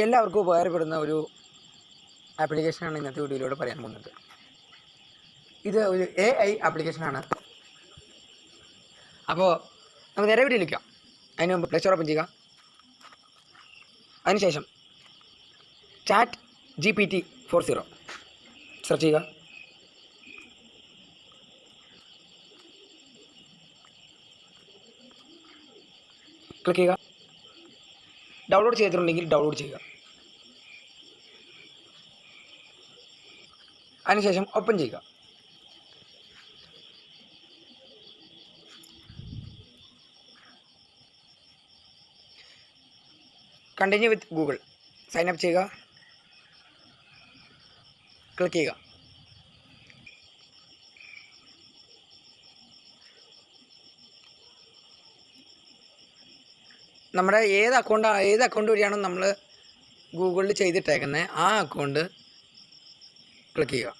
എല്ലാവർക്കും ഉപകാരപ്പെടുന്ന ഒരു ആപ്ലിക്കേഷനാണ് ഇന്നത്തെ വീഡിയോയിലൂടെ പറയാൻ പോകുന്നത്. ഇത് ഒരു AI ആപ്ലിക്കേഷനാണ്. അപ്പോൾ നമുക്ക് നേരെ വീഡിയോ വിളിക്കാം. അതിന് മുമ്പ് പ്ലേ സ്റ്റോർ ഓപ്പൺ ചെയ്യുക. അതിനുശേഷം ChatGPT 4.0 സെർച്ച് ചെയ്യുക. ക്ലിക്ക് ചെയ്യുക. ഡൗൺലോഡ് ചെയ്തിട്ടുണ്ടെങ്കിൽ ഡൗൺലോഡ് ചെയ്യുക. അതിനുശേഷം ഓപ്പൺ ചെയ്യുക. Continue with Google sign up ചെയ്യുക. ക്ലിക്ക് ചെയ്യുക. നമ്മുടെ ഏത് അക്കൗണ്ട് വഴിയാണോ നമ്മൾ ഗൂഗിളിൽ ചെയ്തിട്ടേക്കുന്നത് ആ അക്കൗണ്ട് ക്ലിക്ക് ചെയ്യുക.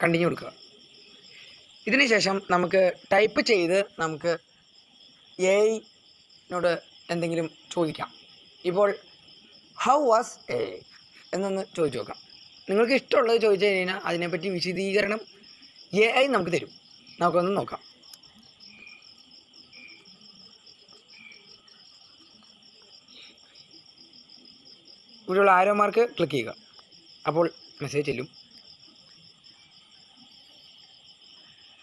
കണ്ടിന്യൂ കൊടുക്കുക. ഇതിന് ശേഷം നമുക്ക് ടൈപ്പ് ചെയ്ത് നമുക്ക് AI-നോട് എന്തെങ്കിലും ചോദിക്കാം. ഇപ്പോൾ ഹൗ വാസ് AI എന്നൊന്ന് ചോദിച്ചു നോക്കാം. നിങ്ങൾക്ക് ഇഷ്ടമുള്ളത് ചോദിച്ചു കഴിഞ്ഞാൽ അതിനെപ്പറ്റി വിശദീകരണം AI നമുക്ക് തരും. നമുക്കൊന്ന് നോക്കാം. ഇവിടെയുള്ള ആരോ മാർക്ക് ക്ലിക്ക് ചെയ്യുക. അപ്പോൾ മെസ്സേജ് ചെല്ലും.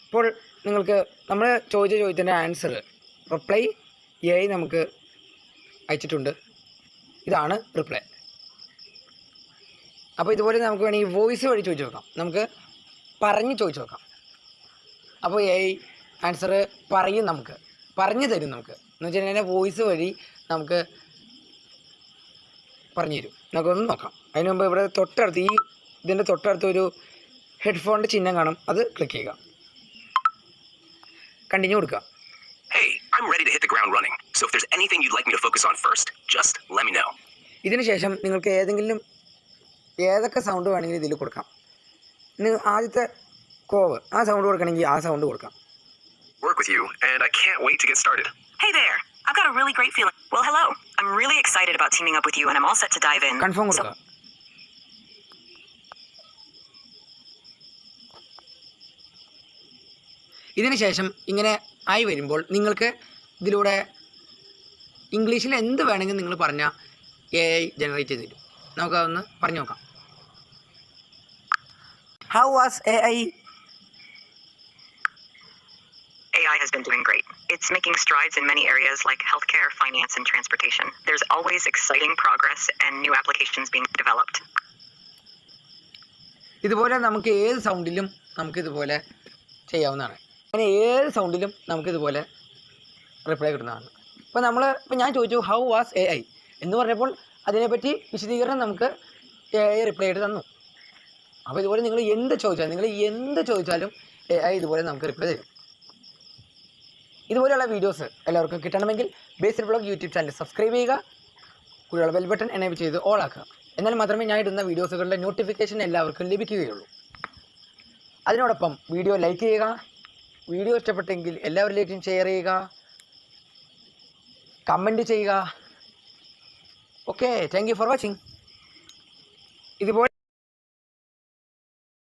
ഇപ്പോൾ നിങ്ങൾക്ക് നമ്മൾ ചോദിച്ച ചോദ്യത്തിൻ്റെ ആൻസർ റിപ്ലൈ AI നമുക്ക് അയച്ചിട്ടുണ്ട്. ഇതാണ് റിപ്ലൈ. അപ്പോൾ ഇതുപോലെ നമുക്ക് വേണമെങ്കിൽ വോയിസ് വഴി ചോദിച്ചു നോക്കാം. നമുക്ക് പറഞ്ഞ് ചോദിച്ചു നോക്കാം. അപ്പോൾ AI ആൻസർ പറയും, പറഞ്ഞു തരും. നമുക്ക് എന്ന് വെച്ച് കഴിഞ്ഞാൽ വോയിസ് വഴി നമുക്ക് പറഞ്ഞു തരും. നമുക്കൊന്ന് നോക്കാം. അതിന് മുമ്പ് ഇവിടെ തൊട്ടടുത്ത് ഇതിൻ്റെ തൊട്ടടുത്ത് ഒരു ഹെഡ്ഫോണിൻ്റെ ചിഹ്നം കാണും. അത് ക്ലിക്ക് ചെയ്യുക. കണ്ടിന്യൂ കൊടുക്കുക. Hey, I'm ready to hit the ground running. So if there's anything you'd like me to focus on first, just let me know. ഇതിന് ശേഷം നിങ്ങൾക്ക് ഏതൊക്കെ സൗണ്ട് വേണമെങ്കിലും ഇതിൽ കൊടുക്കാം. ആദ്യത്തെ കോവ് ആ സൗണ്ട് കൊടുക്കണമെങ്കിൽ ആ സൗണ്ട് കൊടുക്കാം. Work with you, and I can't wait to get started. Hey there. I've got a really great feeling. Well, hello. I'm really excited about teaming up with you, and I'm all set to dive in. Confirm കൊടുക്കുക. ഇതിന് ശേഷം ഇങ്ങനെ ആയി വരുമ്പോൾ നിങ്ങൾക്ക് ഇതിലൂടെ ഇംഗ്ലീഷിൽ എന്ത് വേണമെങ്കിൽ നിങ്ങൾ പറഞ്ഞാൽ AI ജനറേറ്റ് ചെയ്ത് തരും. നമുക്കതൊന്ന് പറഞ്ഞു നോക്കാം. How was AI? AI has been doing great. It's making strides in many areas like healthcare, finance, and transportation. There's always exciting progress and new applications being developed. ഇതുപോലെ നമുക്ക് ഏത് സൗണ്ടിലും നമുക്കിതുപോലെ ചെയ്യാവുന്നതാണ്. അങ്ങനെ ഏത് സൗണ്ടിലും നമുക്കിതുപോലെ റിപ്ലൈ കിട്ടുന്നതാണ്. ഇപ്പോൾ ഞാൻ ചോദിച്ചു ഹൗ വാസ് AI എന്ന് പറഞ്ഞപ്പോൾ അതിനെപ്പറ്റി വിശദീകരണം നമുക്ക് AI റിപ്ലൈ ആയിട്ട് തന്നു. അപ്പോൾ ഇതുപോലെ നിങ്ങൾ എന്ത് ചോദിച്ചാലും AI ഇതുപോലെ നമുക്ക് റിപ്ലൈ തരും. ഇതുപോലെയുള്ള വീഡിയോസ് എല്ലാവർക്കും കിട്ടണമെങ്കിൽ ബേസിൽ ബ്ലോഗ് യൂട്യൂബ് ചാനൽ സബ്സ്ക്രൈബ് ചെയ്യുക. കൂടെയുള്ള ബെൽ ബട്ടൺ എനേബിൾ ചെയ്ത് ഓൾ ആക്കുക. എന്നാൽ മാത്രമേ ഞാൻ ഇടുന്ന വീഡിയോസുകളുടെ നോട്ടിഫിക്കേഷൻ എല്ലാവർക്കും ലഭിക്കുകയുള്ളൂ. അതിനോടൊപ്പം വീഡിയോ ലൈക്ക് ചെയ്യുക. വീഡിയോ ഇഷ്ടപ്പെട്ടെങ്കിൽ എല്ലാവരിലേക്കും ഷെയർ ചെയ്യുക, കമൻറ്റ് ചെയ്യുക. Okay, thank you for watching. ഇതുപോലെ